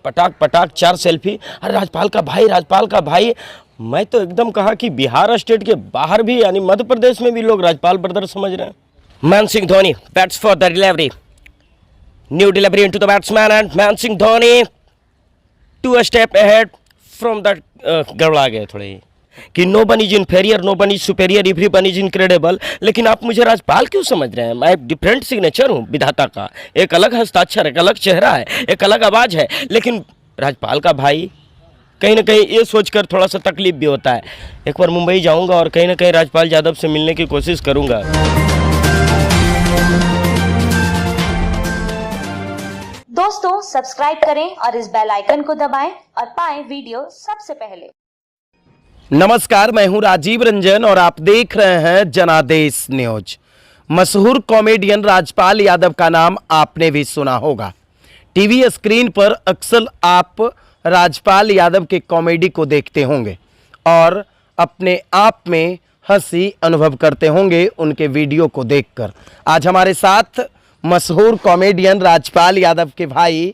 पटाख पटाख 4 selfie. अरे राजपाल का भाई, राजपाल का भाई। मैं तो एकदम कहा कि बिहार स्टेट के बाहर भी यानी मध्य प्रदेश में भी लोग राजपाल ब्रदर समझ रहे हैं। Man Singh Dhoni bats for the delivery, new delivery into the batsman and Man Singh Dhoni 2 step ahead from the, गड़बड़ा गए थोड़े कि no one is inferior, no one is superior, everyone is incredible. लेकिन आप मुझे राजपाल क्यों समझ रहे हैं? मैं एक डिफरेंट सिग्नेचर हूँ विधाता का, एक अलग हस्ताक्षर, एक अलग चेहरा है, एक अलग आवाज़ है। लेकिन राजपाल का भाई, कहीं ना कहीं ये सोचकर थोड़ा सा तकलीफ भी होता है। एक बार मुंबई जाऊंगा और कहीं ना कहीं राजपाल यादव से मिलने की कोशिश करूंगा। दोस्तों सब्सक्राइब करें और इस बेल आइकन को दबाएं और पाएं वीडियो सबसे पहले। नमस्कार, मैं हूं राजीव रंजन और आप देख रहे हैं जनादेश न्यूज। मशहूर कॉमेडियन राजपाल यादव का नाम आपने भी सुना होगा। टीवी स्क्रीन पर अक्सर आप राजपाल यादव के कॉमेडी को देखते होंगे और अपने आप में हंसी अनुभव करते होंगे उनके वीडियो को देखकर। आज हमारे साथ मशहूर कॉमेडियन राजपाल यादव के भाई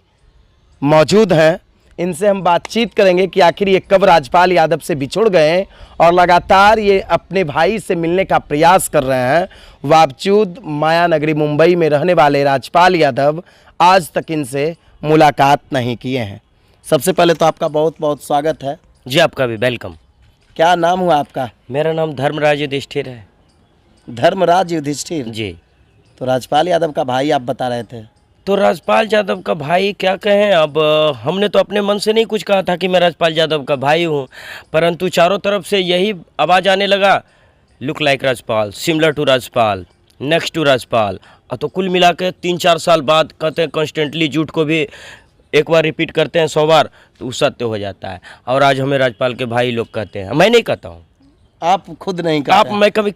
मौजूद हैं। इनसे हम बातचीत करेंगे कि आखिर ये कब राजपाल यादव से बिछुड़ गए और लगातार ये अपने भाई से मिलने का प्रयास कर रहे हैं। बावजूद माया नगरी मुंबई में रहने वाले राजपाल यादव आज तक इनसे मुलाकात नहीं किए हैं। सबसे पहले तो आपका बहुत बहुत स्वागत है। जी आपका भी वेलकम। क्या नाम हुआ आपका? मेरा नाम धर्मराज युधिष्ठिर है। धर्मराज युधिष्ठिर जी। तो राजपाल यादव का भाई आप बता रहे थे। तो राजपाल यादव का भाई क्या कहें, अब हमने तो अपने मन से नहीं कुछ कहा था कि मैं राजपाल यादव का भाई हूँ, परंतु चारों तरफ से यही आवाज़ आने लगा, look like Rajpal, similar to Rajpal, next to Rajpal. तो कुल मिला के 3-4 साल बाद कहते हैं कॉन्स्टेंटली झूठ को भी एक बार रिपीट करते हैं 100 बार तो वो सत्य हो जाता है। और आज हमें राजपाल के भाई लोग कहते हैं। मैं नहीं कहता हूँ, आप खुद नहीं कहते? आप मैं कभी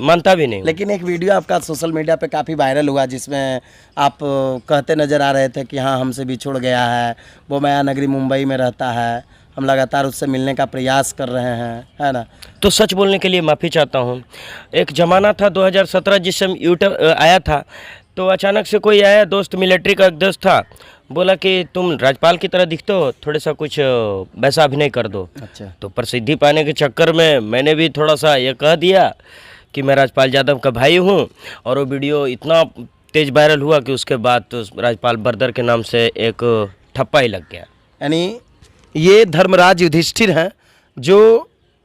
मानता भी नहीं। लेकिन एक वीडियो आपका सोशल मीडिया पे काफ़ी वायरल हुआ जिसमें आप कहते नज़र आ रहे थे कि हाँ हमसे बिछुड़ गया है, वो माया नगरी मुंबई में रहता है, हम लगातार उससे मिलने का प्रयास कर रहे हैं, है ना? तो सच बोलने के लिए माफ़ी चाहता हूँ। एक ज़माना था 2017 जिस समय यूट्यूब आया था, तो अचानक से कोई आया दोस्त, मिलिट्री का एक दोस्त था, बोला कि तुम राजपाल की तरह दिखते हो, थोड़े सा कुछ वैसा अभिनय कर दो। अच्छा। तो प्रसिद्धि पाने के चक्कर में मैंने भी थोड़ा सा ये कह दिया कि मैं राजपाल यादव का भाई हूँ, और वो वीडियो इतना तेज वायरल हुआ कि उसके बाद तो राजपाल ब्रदर के नाम से एक ठप्पा ही लग गया। यानी ये धर्मराज युधिष्ठिर हैं जो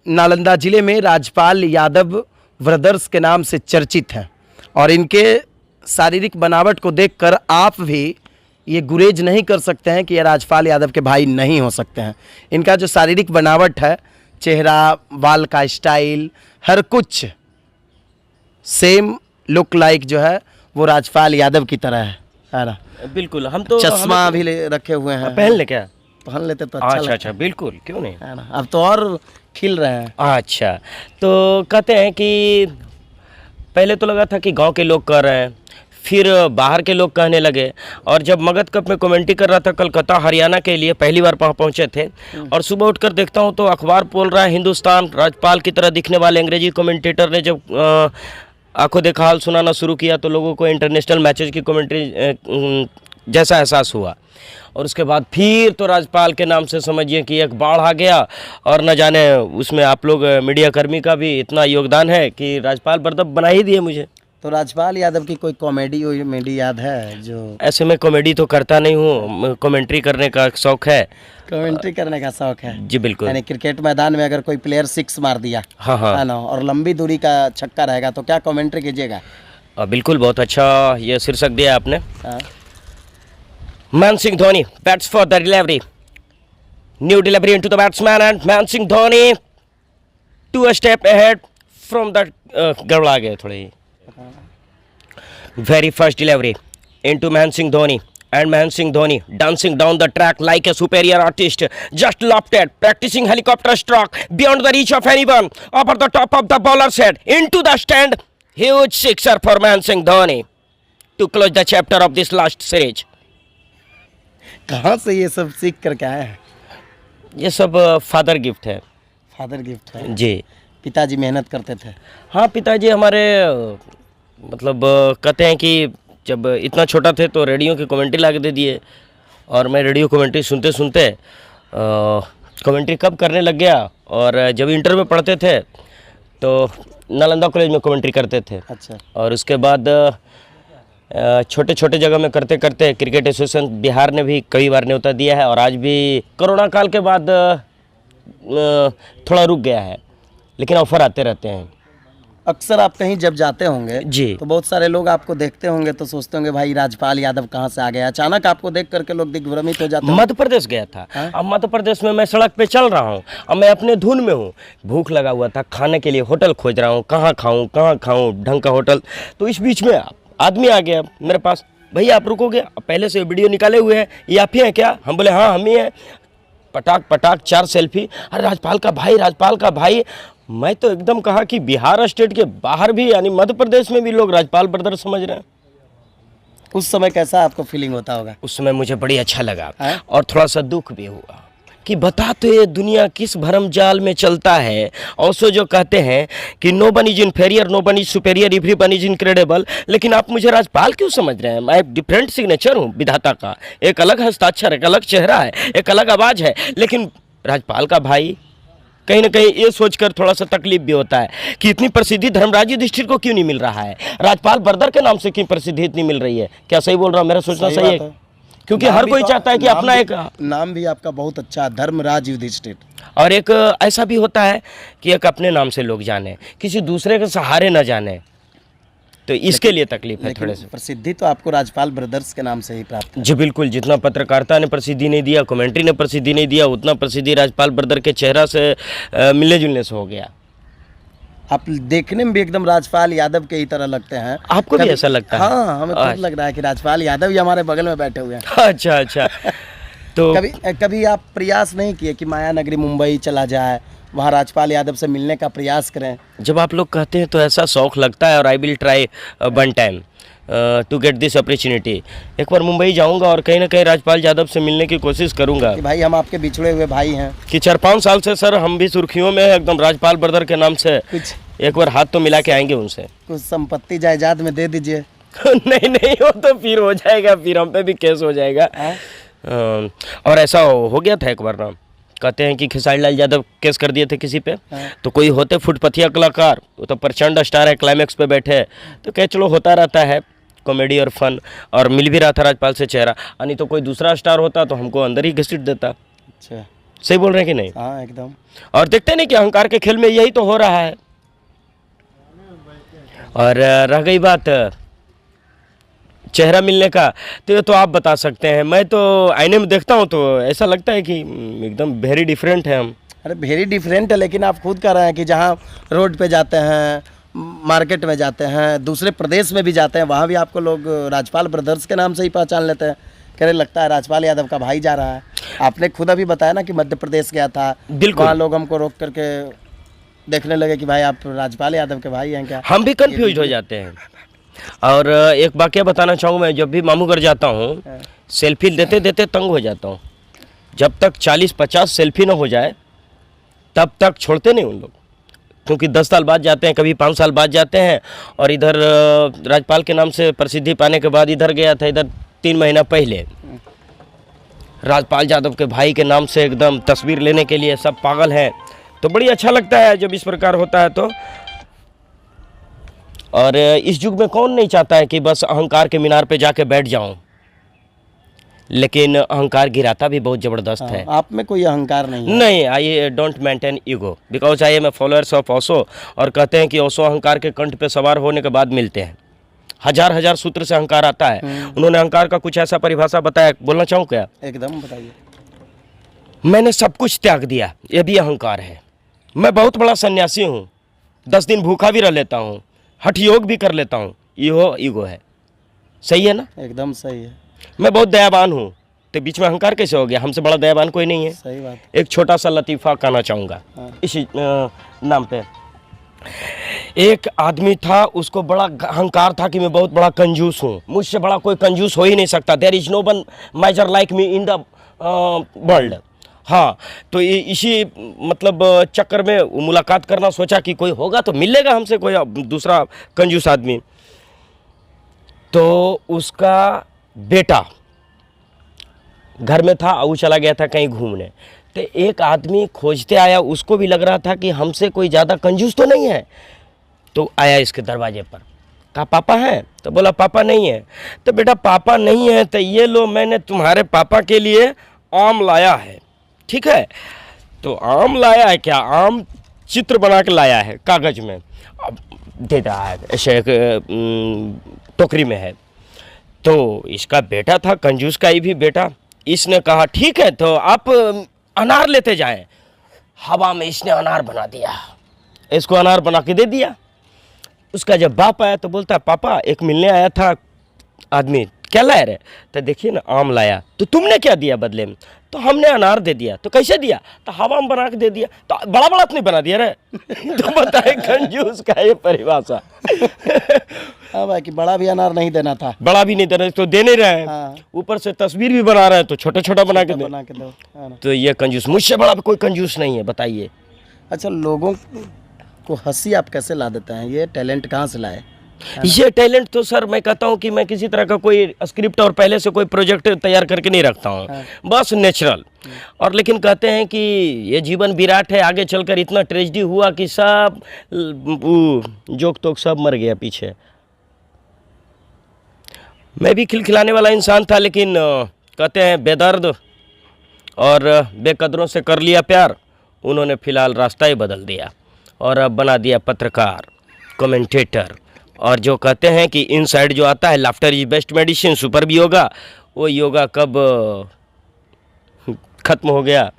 नालंदा ज़िले में राजपाल यादव ब्रदर्स के नाम से चर्चित हैं, और इनके शारीरिक बनावट को देखकर आप भी ये गुरेज नहीं कर सकते हैं कि ये राजपाल यादव के भाई नहीं हो सकते हैं। इनका जो शारीरिक बनावट है, चेहरा, बाल का स्टाइल, हर कुछ सेम लुक लाइक जो है वो राजपाल यादव की तरह है ना? बिल्कुल। हम तो चश्मा भी रखे हुए हैं, पहन ले क्या? पहन लेते तो अच्छा अच्छा, बिल्कुल, क्यों नहीं, है ना? अब तो और खिल रहे हैं। अच्छा, तो कहते हैं कि पहले तो लगा था कि गांव के लोग कह रहे हैं, फिर बाहर के लोग कहने लगे, और जब मगध कप में कमेंट्री कर रहा था कलकत्ता हरियाणा के लिए, पहली बार पहुंचे थे, और सुबह उठकर देखता हूं तो अखबार बोल रहा है हिंदुस्तान, राजपाल की तरह दिखने वाले अंग्रेजी कमेंटेटर ने जब आंखों देखा हाल सुनाना शुरू किया तो लोगों को इंटरनेशनल मैचेज की कमेंट्री जैसा एहसास हुआ। और उसके बाद फिर तो राजपाल के नाम से समझिए कि एक बाढ़ आ गया, और न जाने उसमें आप लोग मीडिया कर्मी का भी इतना योगदान है कि राजपाल ब्रदर बना ही दिए मुझे। तो राजपाल यादव की कोई कॉमेडी याद है जो? ऐसे मैं कॉमेडी तो करता नहीं हूँ, कमेंट्री करने का शौक है। कमेंट्री करने का शौक है? जी बिल्कुल। यानी क्रिकेट मैदान में अगर कोई प्लेयर 6 मार दिया, हाँ हाँ, है ना, और लंबी दूरी का छक्का रहेगा तो क्या कमेंट्री कीजिएगा? बिल्कुल, बहुत अच्छा ये शीर्षक दिया आपने। Man Singh Dhoni bats for the delivery, new delivery into the batsman and Man Singh Dhoni 2 step ahead from the, गड़बड़ा गए थोड़े, very first delivery into Mahendra Singh Dhoni, and Mahendra Singh Dhoni dancing down the track like a superior artist, just lofted, practicing helicopter stroke beyond the reach of anyone, over the top of the bowler's head, into the stand, huge sixer for Mahendra Singh Dhoni to close the chapter of this last series. कहाँ से ये सब सीख करके आए हैं? ये सब फादर गिफ्ट है। फादर गिफ्ट है जी। पिताजी मेहनत करते थे? हाँ, पिताजी हमारे मतलब कहते हैं कि जब इतना छोटा थे तो रेडियो की कमेंट्री ला के दे दिए, और मैं रेडियो कमेंट्री सुनते सुनते कमेंट्री कब करने लग गया। और जब इंटर में पढ़ते थे तो नालंदा कॉलेज में कमेंट्री करते थे। अच्छा। और उसके बाद छोटे छोटे जगह में करते करते क्रिकेट एसोसिएशन बिहार ने भी कई बार न्योता दिया है। और आज भी कोरोना काल के बाद थोड़ा रुक गया है, लेकिन ऑफर आते रहते हैं। अक्सर आप कहीं जब जाते होंगे जी। तो बहुत सारे लोग आपको देखते होंगे तो सोचते होंगे भाई राजपाल यादव कहाँ से आ गया। अचानक आपको देख करके लोग दिग्भ्रमित हो जाते हैं। मध्य प्रदेश गया था। अब मध्य प्रदेश में मैं सड़क पे चल रहा हूँ, अब मैं अपने धुन में हूँ, भूख लगा हुआ था, खाने के लिए होटल खोज रहा हूँ, कहाँ खाऊँ ढंग का होटल। तो इस बीच में आदमी आ गया मेरे पास, भैया आप रुकोगे, पहले से वीडियो निकाले हुए हैं, ये आप ही हैं क्या? हम बोले हाँ हम ही हैं। पटाक पटाक 4 सेल्फी। अरे राजपाल का भाई। मैं तो एकदम कहा कि बिहार स्टेट के बाहर भी यानी मध्य प्रदेश में भी लोग राजपाल ब्रदर समझ रहे हैं। उस समय कैसा आपको फीलिंग होता होगा? उस समय मुझे बड़ी अच्छा लगा है? और थोड़ा सा दुख भी हुआ कि बता तो ये दुनिया किस भरम जाल में चलता है। और सो जो कहते हैं कि no one is inferior, no one is superior, everyone is incredible. लेकिन आप मुझे राजपाल क्यों समझ रहे हैं? मैं एक डिफरेंट सिग्नेचर हूँ विधाता का, एक अलग हस्ताक्षर, एक अलग चेहरा है, एक अलग आवाज़ है। लेकिन राजपाल का भाई, कहीं ना कहीं ये सोचकर थोड़ा सा तकलीफ भी होता है कि इतनी प्रसिद्धि धर्मराज युधिष्ठिर को क्यों नहीं मिल रहा है, राजपाल ब्रदर के नाम से क्यों प्रसिद्धि इतनी मिल रही है। क्या सही बोल रहा हूँ? मेरा सोचना सही है? क्योंकि हर कोई चाहता है कि अपना एक नाम भी आपका बहुत अच्छा, धर्मराज युधिष्ठिर। और एक ऐसा भी होता है कि एक अपने नाम से लोग जाने, किसी दूसरे के सहारे न जाने, तो इसके लिए तकलीफ है थोड़े से। प्रसिद्धि तो आपको राजपाल ब्रदर्स के नाम से ही प्राप्त है। जी बिल्कुल, जितना पत्रकारिता ने प्रसिद्धि नहीं दिया, कमेंट्री ने प्रसिद्धि नहीं दिया, उतना प्रसिद्धि राजपाल ब्रदर के चेहरा से मिलने जुलने से हो गया। आप देखने में भी एकदम राजपाल यादव के ही तरह लगते हैं। आपको भी ऐसा लगता है? हाँ, हमें खुद लग रहा है कि राजपाल यादव ही हमारे बगल में बैठे हुए हैं। अच्छा तो कभी आप प्रयास नहीं किए कि माया नगरी मुंबई चला जाए, वहाँ राजपाल यादव से मिलने का प्रयास करें? जब आप लोग कहते हैं तो ऐसा शौक लगता है। और I will try one time to get this opportunity. एक बार मुंबई जाऊंगा और कहीं ना कहीं राजपाल यादव से मिलने की कोशिश करूंगा कि भाई हम आपके बिछड़े हुए भाई हैं। कि 4-5 साल से सर हम भी सुर्खियों में एकदम राजपाल ब्रदर के नाम से कुछ एक बार हाथ तो मिला के आएंगे उनसे। कुछ संपत्ति जायदाद में दे दीजिए। नहीं वो तो फिर हो जाएगा, फिर हम पे भी केस हो जाएगा। और ऐसा हो गया था एक बार ना, कहते हैं कि खेसारी लाल यादव केस कर दिए थे किसी पे। तो कोई होते फुटपथिया कलाकार, वो तो प्रचंड स्टार है, क्लाइमैक्स पे बैठे, तो कह चलो होता रहता है कॉमेडी और फन। और मिल भी रहा था राजपाल से चेहरा। नहीं तो कोई दूसरा स्टार होता तो हमको अंदर ही घसीट देता। अच्छा, सही बोल रहे हैं कि नहीं? हाँ एकदम। और देखते नहीं कि अहंकार के खेल में यही तो हो रहा है। और रह गई बात चेहरा मिलने का, तो ये तो आप बता सकते हैं। मैं तो आईने में देखता हूँ तो ऐसा लगता है कि एकदम वेरी डिफरेंट है हम। अरे वेरी डिफरेंट है, लेकिन आप खुद कह रहे हैं कि जहाँ रोड पे जाते हैं, मार्केट में जाते हैं, दूसरे प्रदेश में भी जाते हैं, वहाँ भी आपको लोग राजपाल ब्रदर्स के नाम से ही पहचान लेते हैं। कह रहे लगता है राजपाल यादव का भाई जा रहा है। आपने खुद अभी बताया ना कि मध्य प्रदेश गया था, बिल्कुल। वहाँ लोग हमको रोक करके देखने लगे कि भाई आप राजपाल यादव के भाई हैं क्या। हम भी कंफ्यूज हो जाते हैं। और एक वाकया बताना चाहूँ, मैं जब भी मामू घर जाता हूँ सेल्फी देते देते तंग हो जाता हूँ। जब तक 40-50 सेल्फी ना हो जाए तब तक छोड़ते नहीं उन लोग, क्योंकि 10 साल बाद जाते हैं, कभी 5 साल बाद जाते हैं। और इधर राजपाल के नाम से प्रसिद्धि पाने के बाद इधर गया था, इधर 3 महीना पहले राजपाल यादव के भाई के नाम से एकदम तस्वीर लेने के लिए सब पागल हैं। तो बड़ी अच्छा लगता है जब इस प्रकार होता है तो। और इस युग में कौन नहीं चाहता है कि बस अहंकार के मीनार पे जाके बैठ जाऊं, लेकिन अहंकार गिराता भी बहुत ज़बरदस्त है। आप में कोई अहंकार नहीं है? नहीं, I don't maintain ego because I am a followers of Osho. और कहते हैं कि ओशो अहंकार के कंठ पे सवार होने के बाद मिलते हैं। हजार सूत्र से अहंकार आता है। उन्होंने अहंकार का कुछ ऐसा परिभाषा बताया, बोलना चाहूँ क्या? एकदम बताइए। मैंने सब कुछ त्याग दिया, ये भी अहंकार है। मैं बहुत बड़ा सन्यासी हूँ, 10 दिन भूखा भी रह लेता हूँ, हठ योग भी कर लेता हूँ, ये ईगो है। सही है ना? एकदम सही है। मैं बहुत दयावान हूँ, तो बीच में अहंकार कैसे हो गया? हमसे बड़ा दयावान कोई नहीं है। सही बात। एक छोटा सा लतीफ़ा कहना चाहूँगा इसी नाम पे। एक आदमी था, उसको बड़ा अहंकार था कि मैं बहुत बड़ा कंजूस हूँ, मुझसे बड़ा कोई कंजूस हो ही नहीं सकता। There is no one major like me in the world. हाँ, तो ये इसी मतलब चक्कर में मुलाकात करना सोचा कि कोई होगा तो मिलेगा हमसे कोई दूसरा कंजूस आदमी। तो उसका बेटा घर में था, वो चला गया था कहीं घूमने। तो एक आदमी खोजते आया, उसको भी लग रहा था कि हमसे कोई ज़्यादा कंजूस तो नहीं है। तो आया इसके दरवाजे पर, कहा पापा हैं? तो बोला पापा नहीं है। तो बेटा पापा नहीं है तो ये लो, मैंने तुम्हारे पापा के लिए आम लाया है, ठीक है? तो आम लाया है क्या? आम चित्र बना के लाया है कागज़ में, अब दे रहा है, ऐसे एक टोकरी में है। तो इसका बेटा था कंजूस का ही भी बेटा, इसने कहा ठीक है तो आप अनार लेते जाएं। हवा में इसने अनार बना दिया, इसको अनार बना के दे दिया। उसका जब बाप आया तो बोलता पापा एक मिलने आया था आदमी, क्या लाया रे? तो देखिए ना आम लाया। तो तुमने क्या दिया बदले में? तो हमने अनार दे दिया। तो कैसे दिया? तो हवा में बना के दे दिया। तो बड़ा बड़ा नहीं बना दिया रे। तो बताए कंजूस का ये परिभाषा। हाँ भाई, कि बड़ा भी अनार नहीं देना था। बड़ा भी नहीं दे रहे तो दे नहीं रहे हैं, हाँ। ऊपर से तस्वीर भी बना रहे हैं तो छोटा छोटा बना के बना के दो। हाँ ना। तो ये कंजूस, मुझसे बड़ा कोई कंजूस नहीं है, बताइए। अच्छा, लोगों को हंसी आप कैसे ला देते हैं? ये टैलेंट कहाँ से लाए? ये टैलेंट तो सर मैं कहता हूँ कि मैं किसी तरह का कोई स्क्रिप्ट और पहले से कोई प्रोजेक्ट तैयार करके नहीं रखता हूँ, बस नेचुरल। और लेकिन कहते हैं कि ये जीवन विराट है, आगे चलकर इतना ट्रेजेडी हुआ कि सब जोक तोक सब मर गया पीछे। मैं भी खिलखिलाने वाला इंसान था, लेकिन कहते हैं बेदर्द और बेकदरों से कर लिया प्यार, उन्होंने फिलहाल रास्ता ही बदल दिया और अब बना दिया पत्रकार, कमेंटेटर। और जो कहते हैं कि इनसाइड जो आता है laughter is best medicine, super भी योगा, वो योगा कब ख़त्म हो गया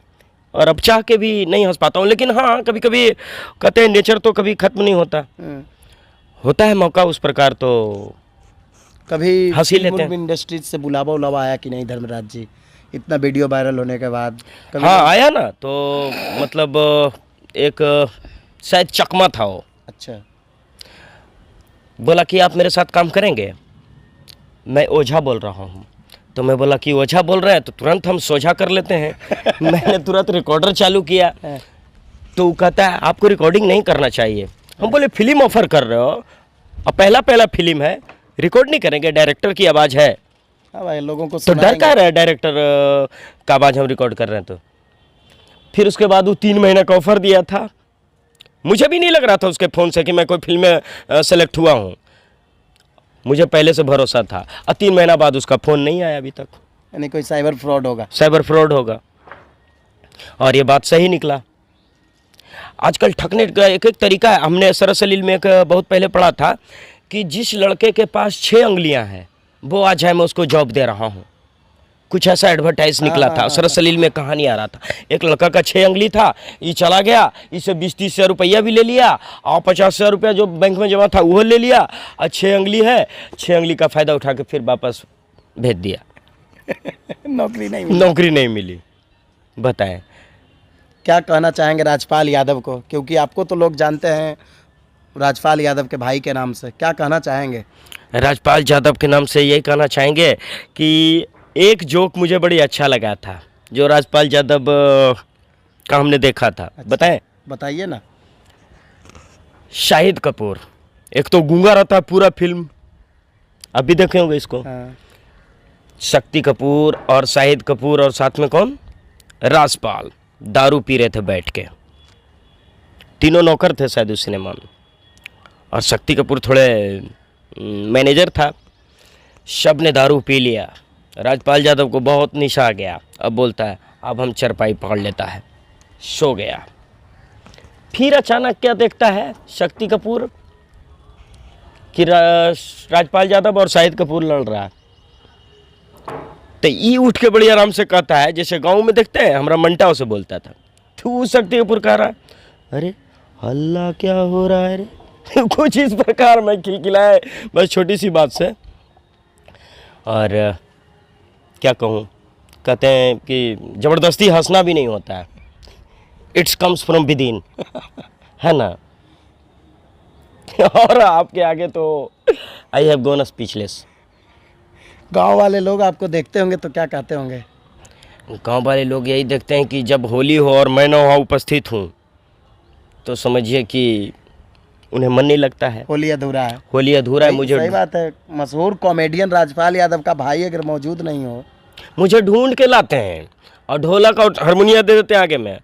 और अब चाह के भी नहीं हंस पाता हूँ। लेकिन हाँ, कभी कभी कहते हैं नेचर तो कभी ख़त्म नहीं होता, होता है मौका उस प्रकार, तो कभी हंसी लेते हैं। इंडस्ट्री से बुलावा उलावा आया कि नहीं धर्मराज जी, इतना वीडियो वायरल होने के बाद? कभी हाँ आया ना, तो मतलब एक शायद चकमा था वो, अच्छा, बोला कि आप मेरे साथ काम करेंगे? मैं ओझा बोल रहा हूँ। तो मैं बोला कि ओझा बोल रहे हैं तो तुरंत हम सोझा कर लेते हैं। मैंने तुरंत रिकॉर्डर चालू किया। तो वो कहता है आपको रिकॉर्डिंग नहीं करना चाहिए। हम बोले फिल्म ऑफर कर रहे हो, अब पहला फिल्म है, रिकॉर्ड नहीं करेंगे, डायरेक्टर की आवाज़ है। हाँ भाई, लोगों को तो डर क्या रहा है डायरेक्टर का आवाज़ हम रिकॉर्ड कर रहे हैं। तो फिर उसके बाद वो 3 महीने का ऑफर दिया था। मुझे भी नहीं लग रहा था उसके फ़ोन से कि मैं कोई फिल्म में सेलेक्ट हुआ हूँ, मुझे पहले से भरोसा था। और 3 महीना बाद उसका फ़ोन नहीं आया अभी तक। यानी कोई साइबर फ्रॉड होगा। साइबर फ्रॉड होगा, और ये बात सही निकला। आजकल ठगने का एक एक तरीका है। हमने सरसलील में एक बहुत पहले पढ़ा था कि जिस लड़के के पास 6 अंगुलियां हैं वो आज है मैं उसको जॉब दे रहा हूँ, कुछ ऐसा एडवर्टाइज निकला था। सरसलील में कहानी आ रहा था, एक लड़का का 6 अंगुली था, ये चला गया, इससे 20-30 हज़ार रुपया भी ले लिया और 50 हज़ार रुपया जो बैंक में जमा था वो ले लिया, और 6 अंगुली है, 6 अंगुली का फ़ायदा उठा के फिर वापस भेज दिया। नौकरी नहीं मिली। बताएं क्या कहना चाहेंगे राजपाल यादव को? क्योंकि आपको तो लोग जानते हैं राजपाल यादव के भाई के नाम से, क्या कहना चाहेंगे? राजपाल यादव के नाम से यही कहना चाहेंगे कि एक जोक मुझे बड़ी अच्छा लगा था जो राजपाल यादव का हमने देखा था। अच्छा, बताएं? बताइए ना। शाहिद कपूर एक तो गूंगा रहता है पूरा फिल्म, अभी देखे होंगे इसको। हाँ। शक्ति कपूर और शाहिद कपूर और साथ में कौन, राजपाल, दारू पी रहे थे बैठ के। तीनों नौकर थे शायद उस सिनेमा में, और शक्ति कपूर थोड़े मैनेजर था। सब ने दारू पी लिया, राजपाल यादव को बहुत निशा आ गया। अब बोलता है अब हम चरपाई पकड़ लेता है, सो गया। फिर अचानक क्या देखता है शक्ति कपूर कि राजपाल यादव और शाहिद कपूर लड़ रहा है। तो ये उठ के बड़ी आराम से कहता है, जैसे गांव में देखते हैं हमारा मंटाओ से बोलता था, तू शक्ति कपूर कह रहा है, अरे हल्ला क्या हो रहा है रे। कुछ इस प्रकार में खिलखिलाए बस छोटी सी बात से। और क्या कहूँ, कहते हैं कि ज़बरदस्ती हंसना भी नहीं होता है, it's comes from with in, है ना। और आपके आगे तो आई हैव गॉन स्पीचलेस। गांव वाले लोग आपको देखते होंगे तो क्या कहते होंगे? गांव वाले लोग यही देखते हैं कि जब होली हो और मैं ना वहाँ उपस्थित हूँ तो समझिए कि उन्हें मन नहीं लगता है, होली अधूरा है। होली अधूरा है। मुझे सही बात है। मशहूर कॉमेडियन राजपाल यादव का भाई अगर मौजूद नहीं हो मुझे ढूंढ के लाते हैं और ढोलक और हारमोनिया दे देते हैं आगे में,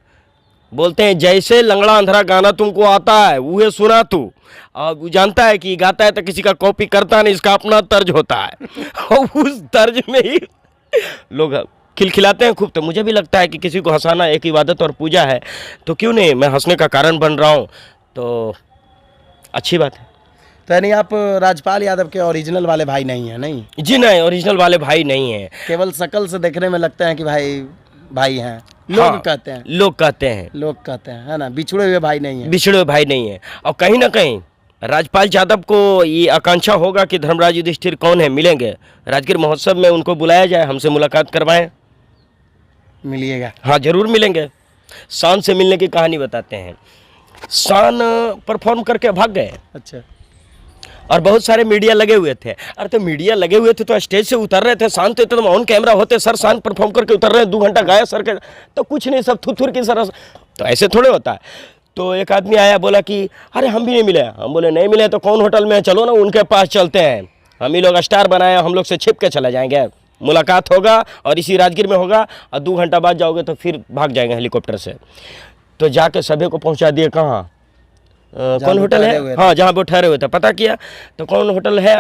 बोलते हैं जैसे लंगड़ा अंधरा गाना तुमको आता है वह सुना तू, और वो जानता है कि गाता है तो किसी का कॉपी करता नहीं, इसका अपना तर्ज होता है और उस तर्ज में ही लोग खिलखिलाते हैं खूब। तो मुझे भी लगता है कि किसी को हंसाना एक इबादत और पूजा है, तो क्यों नहीं मैं हंसने का कारण बन रहा हूँ, तो अच्छी बात है। तो यानी आप राजपाल यादव के ओरिजिनल वाले भाई नहीं हैं? नहीं जी नहीं, ओरिजिनल वाले भाई नहीं हैं। केवल शक्ल से देखने में लगते हैं कि भाई भाई हैं, लोग हाँ, कहते हैं, लोग कहते हैं, लोग कहते हैं, है ना, बिछड़े हुए भाई नहीं है। बिछड़े हुए भाई नहीं है। और कहीं ना कहीं राजपाल यादव को ये आकांक्षा होगा कि धर्मराज युधिष्ठिर कौन है, मिलेंगे राजगीर महोत्सव में, उनको बुलाया जाए, हमसे मुलाकात करवाएं। मिलिएगा? हाँ जरूर मिलेंगे। शान से मिलने की कहानी बताते हैं। शान परफॉर्म करके भाग गए अच्छा। और बहुत सारे मीडिया लगे हुए थे। अरे तो मीडिया लगे हुए थे तो स्टेज से उतर रहे थे, शान तो इतना ऑन कैमरा होते, सर शान परफॉर्म करके उतर रहे हैं, 2 घंटा गाया सर के, तो कुछ नहीं, सब थुथुर की सर, तो ऐसे थोड़े होता है। तो एक आदमी आया, बोला कि अरे हम भी नहीं मिले। हम बोले नहीं मिले तो कौन होटल में है, चलो ना उनके पास चलते हैं, हम ही लोग स्टार बनाए, हम लोग से छिप के चला जाएंगे, मुलाकात होगा और इसी राजगीर में होगा, और 2 घंटा बाद जाओगे तो फिर भाग जाएंगे हेलीकॉप्टर से। तो जाके सभी को पहुंचा दिए कहाँ, कौन होटल है, हाँ जहाँ वो ठहरे हुए थे, पता किया तो कौन होटल है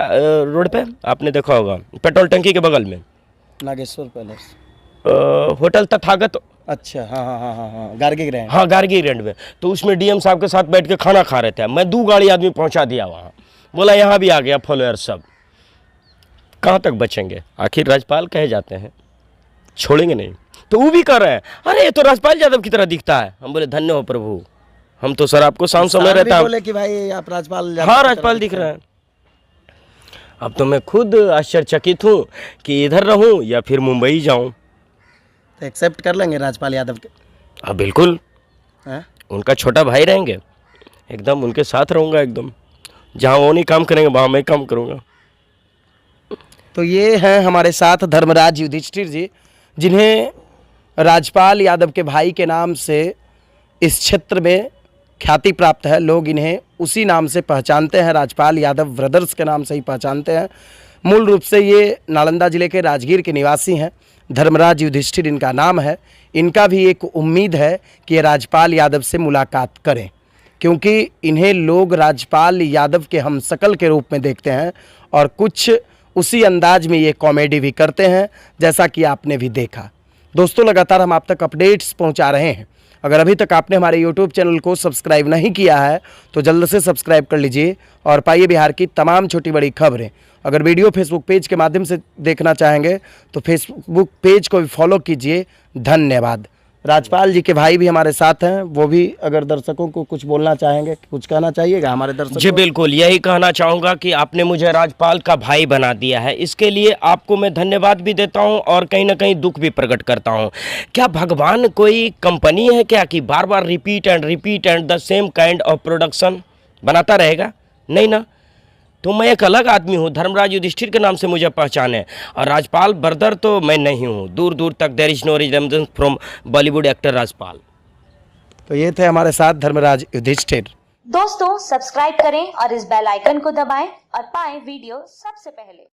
रोड पे, आपने देखा होगा पेट्रोल टंकी के बगल में, नागेश्वर पैलेस होटल तथागत। अच्छा, हाँ हाँ हाँ हाँ हाँ, गार्गी ग्रैंड। हाँ गार्गी ग्रैंड में। तो उसमें डीएम साहब के साथ बैठ के खाना खा रहे थे, मैं 2 गाड़ी आदमी पहुंचा दिया वहाँ, बोला यहाँ भी आ गया फॉलोअर सब, कहाँ तक बचेंगे, आखिर राजपाल कहे जाते हैं, छोड़ेंगे नहीं। तो वो भी कर रहे हैं, अरे ये तो राजपाल यादव की तरह दिखता है। हम बोले धन्य हो प्रभु, हम तो सर आपको शाम समय रहता है। बोले कि भाई आप राजपाल, हाँ राजपाल दिख रहे हैं। अब तो मैं खुद आश्चर्यचकित हूँ कि इधर रहूँ या फिर मुंबई जाऊँ। तो एक्सेप्ट कर लेंगे राजपाल यादव के? हाँ बिल्कुल, हैं? उनका छोटा भाई रहेंगे, एकदम उनके साथ रहूँगा, एकदम जहाँ वो नहीं काम करेंगे वहाँ मैं काम करूँगा। तो ये हैं हमारे साथ धर्मराज युधिष्ठिर जी, जिन्हें राजपाल यादव के भाई के नाम से इस क्षेत्र में ख्याति प्राप्त है। लोग इन्हें उसी नाम से पहचानते हैं, राजपाल यादव ब्रदर्स के नाम से ही पहचानते हैं। मूल रूप से ये नालंदा ज़िले के राजगीर के निवासी हैं। धर्मराज युधिष्ठिर इनका नाम है। इनका भी एक उम्मीद है कि ये राजपाल यादव से मुलाकात करें, क्योंकि इन्हें लोग राजपाल यादव के हमशक्ल के रूप में देखते हैं और कुछ उसी अंदाज में ये कॉमेडी भी करते हैं, जैसा कि आपने भी देखा। दोस्तों, लगातार हम आप तक अपडेट्स पहुंचा रहे हैं। अगर अभी तक आपने हमारे YouTube चैनल को सब्सक्राइब नहीं किया है तो जल्द से सब्सक्राइब कर लीजिए और पाइए बिहार की तमाम छोटी बड़ी खबरें। अगर वीडियो फेसबुक पेज के माध्यम से देखना चाहेंगे तो फेसबुक पेज को भी फॉलो कीजिए। धन्यवाद। राजपाल जी के भाई भी हमारे साथ हैं, वो भी अगर दर्शकों को कुछ बोलना चाहेंगे, कुछ कहना चाहिएगा हमारे दर्शकों? जी बिल्कुल, यही कहना चाहूँगा कि आपने मुझे राजपाल का भाई बना दिया है, इसके लिए आपको मैं धन्यवाद भी देता हूँ और कहीं ना कहीं दुख भी प्रकट करता हूँ। क्या भगवान कोई कंपनी है क्या कि बार बार repeat and the same kind of production बनाता रहेगा? नहीं ना। तो मैं एक अलग आदमी हूँ, धर्मराज युधिष्ठिर के नाम से मुझे पहचान है, और राजपाल ब्रदर तो मैं नहीं हूँ, दूर दूर तक। There is no resemblance from Bollywood actor Rajpal. तो ये थे हमारे साथ धर्मराज युधिष्ठिर। दोस्तों सब्सक्राइब करें और इस बेल आइकन को दबाएं और पाएं वीडियो सबसे पहले।